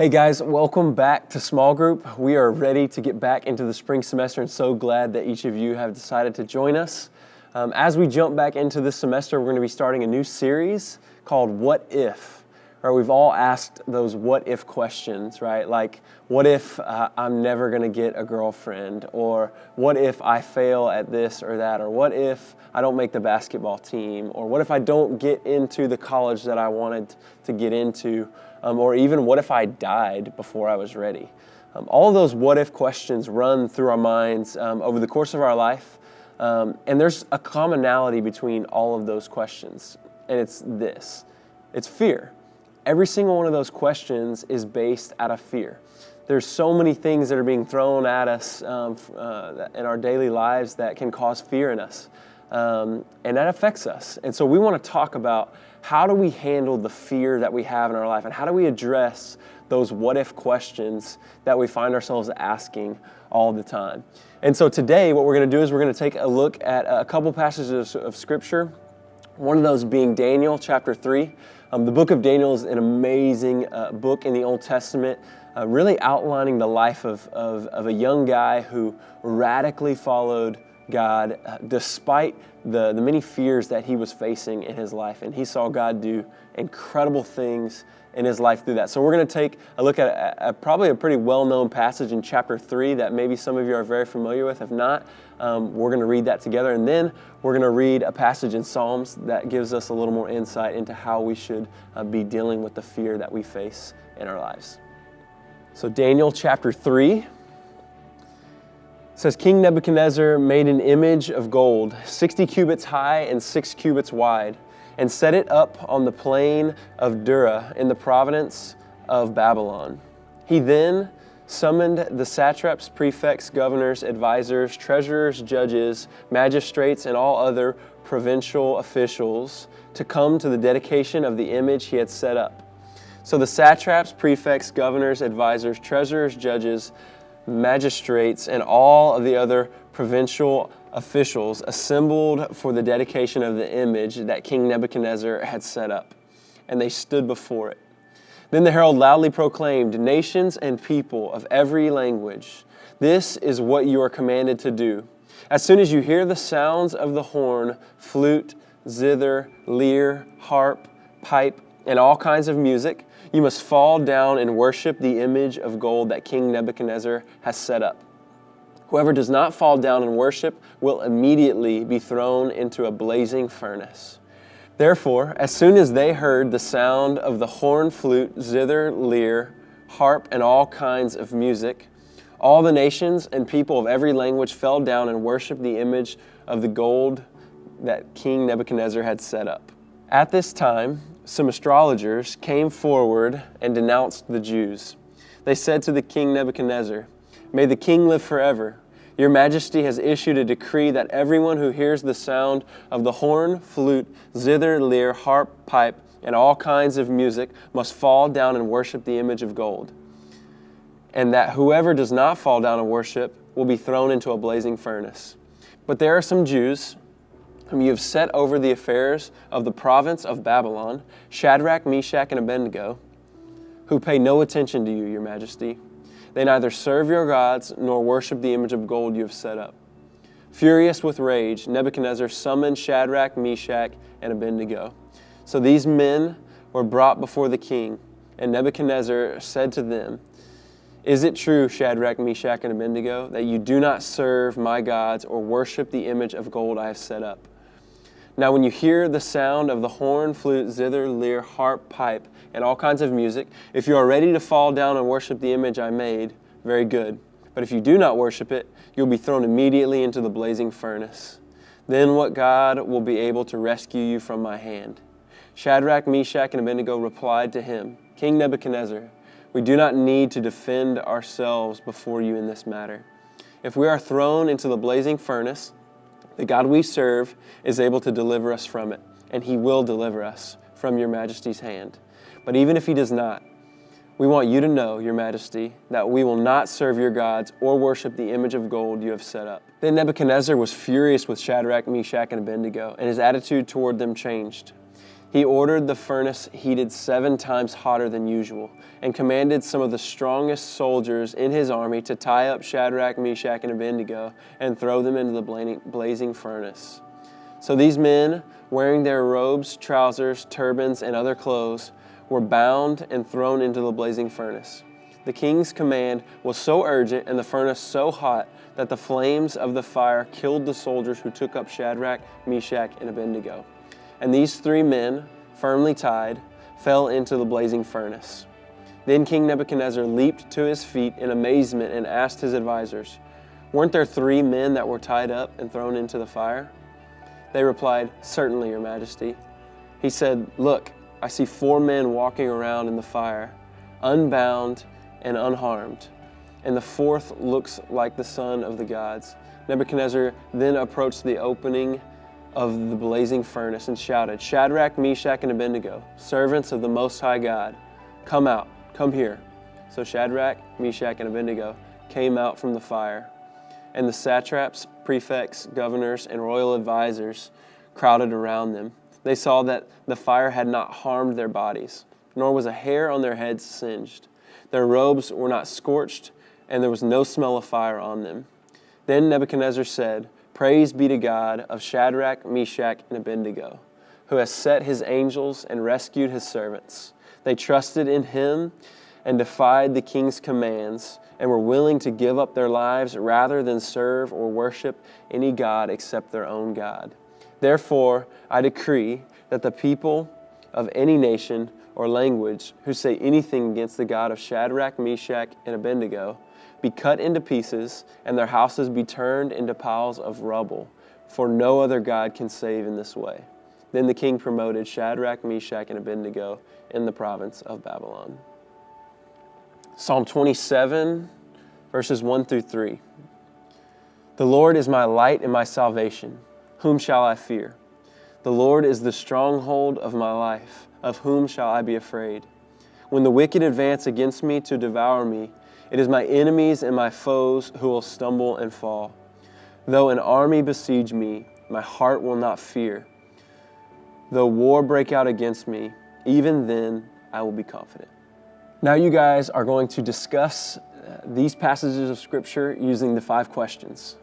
Hey guys, welcome back to Small Group. We are ready to get back into the spring semester and so glad that each of you have decided to join us. As we jump back into this semester, we're going to be starting a new series called What If? Right, we've all asked those what if questions, right? Like, what if I'm never going to get a girlfriend? Or what if I fail at this or that? Or what if I don't make the basketball team? Or what if I don't get into the college that I wanted to get into? Or even what if I died before I was ready? All of those what if questions run through our minds over the course of our life. And there's a commonality between all of those questions. And it's this. It's fear. Every single one of those questions is based out of fear. There's so many things that are being thrown at us in our daily lives that can cause fear in us. And that affects us. And so we want to talk about how do we handle the fear that we have in our life, and how do we address those what-if questions that we find ourselves asking all the time. And so today what we're going to do is we're going to take a look at a couple passages of Scripture, one of those being Daniel chapter 3. The book of Daniel is an amazing book in the Old Testament, really outlining the life of a young guy who radically followed God despite the many fears that he was facing in his life. And he saw God do incredible things in his life through that. So we're going to take a look at probably a pretty well-known passage in chapter 3 that maybe some of you are very familiar with. If not, we're going to read that together. And then we're going to read a passage in Psalms that gives us a little more insight into how we should be dealing with the fear that we face in our lives. So Daniel chapter 3. It says, King Nebuchadnezzar made an image of gold, 60 cubits high and 6 cubits wide, and set it up on the plain of Dura in the province of Babylon. He then summoned the satraps, prefects, governors, advisors, treasurers, judges, magistrates, and all other provincial officials to come to the dedication of the image he had set up. So the satraps, prefects, governors, advisors, treasurers, judges, magistrates, and all of the other provincial officials assembled for the dedication of the image that King Nebuchadnezzar had set up, and they stood before it. Then the herald loudly proclaimed, "Nations and people of every language, this is what you are commanded to do. As soon as you hear the sounds of the horn, flute, zither, lyre, harp, pipe, and all kinds of music, you must fall down and worship the image of gold that King Nebuchadnezzar has set up. Whoever does not fall down and worship will immediately be thrown into a blazing furnace." Therefore, as soon as they heard the sound of the horn, flute, zither, lyre, harp, and all kinds of music, all the nations and people of every language fell down and worshiped the image of the gold that King Nebuchadnezzar had set up. At this time, some astrologers came forward and denounced the Jews. They said to the king Nebuchadnezzar, "May the king live forever. Your majesty has issued a decree that everyone who hears the sound of the horn, flute, zither, lyre, harp, pipe, and all kinds of music must fall down and worship the image of gold, and that whoever does not fall down and worship will be thrown into a blazing furnace. But there are some Jews whom you have set over the affairs of the province of Babylon, Shadrach, Meshach, and Abednego, who pay no attention to you, your majesty. They neither serve your gods nor worship the image of gold you have set up." Furious with rage, Nebuchadnezzar summoned Shadrach, Meshach, and Abednego. So these men were brought before the king, and Nebuchadnezzar said to them, "Is it true, Shadrach, Meshach, and Abednego, that you do not serve my gods or worship the image of gold I have set up? Now when you hear the sound of the horn, flute, zither, lyre, harp, pipe, and all kinds of music, if you are ready to fall down and worship the image I made, very good. But if you do not worship it, you'll be thrown immediately into the blazing furnace. Then what God will be able to rescue you from my hand?" Shadrach, Meshach, and Abednego replied to him, "King Nebuchadnezzar, we do not need to defend ourselves before you in this matter. If we are thrown into the blazing furnace, the God we serve is able to deliver us from it, and he will deliver us from your majesty's hand. But even if he does not, we want you to know, your majesty, that we will not serve your gods or worship the image of gold you have set up." Then Nebuchadnezzar was furious with Shadrach, Meshach, and Abednego, and his attitude toward them changed. He ordered the furnace heated 7 times hotter than usual and commanded some of the strongest soldiers in his army to tie up Shadrach, Meshach, and Abednego and throw them into the blazing furnace. So these men, wearing their robes, trousers, turbans, and other clothes, were bound and thrown into the blazing furnace. The king's command was so urgent and the furnace so hot that the flames of the fire killed the soldiers who took up Shadrach, Meshach, and Abednego. And these 3 men, firmly tied, fell into the blazing furnace. Then King Nebuchadnezzar leaped to his feet in amazement and asked his advisors, "Weren't there 3 men that were tied up and thrown into the fire?" They replied, "Certainly, Your Majesty." He said, "Look, I see 4 men walking around in the fire, unbound and unharmed, and the 4th looks like the son of the gods." Nebuchadnezzar then approached the opening of the blazing furnace and shouted, "Shadrach, Meshach, and Abednego, servants of the Most High God, come out, come here." So Shadrach, Meshach, and Abednego came out from the fire, and the satraps, prefects, governors, and royal advisors crowded around them. They saw that the fire had not harmed their bodies, nor was a hair on their heads singed. Their robes were not scorched, and there was no smell of fire on them. Then Nebuchadnezzar said, "Praise be to God of Shadrach, Meshach, and Abednego, who has set his angels and rescued his servants. They trusted in him and defied the king's commands and were willing to give up their lives rather than serve or worship any god except their own God. Therefore, I decree that the people of any nation or language who say anything against the God of Shadrach, Meshach, and Abednego be cut into pieces, and their houses be turned into piles of rubble, for no other God can save in this way." Then the king promoted Shadrach, Meshach, and Abednego in the province of Babylon. Psalm 27, verses 1 through 3. The Lord is my light and my salvation. Whom shall I fear? The Lord is the stronghold of my life. Of whom shall I be afraid? When the wicked advance against me to devour me, it is my enemies and my foes who will stumble and fall. Though an army besiege me, my heart will not fear. Though war break out against me, even then I will be confident. Now you guys are going to discuss these passages of Scripture using the 5 questions.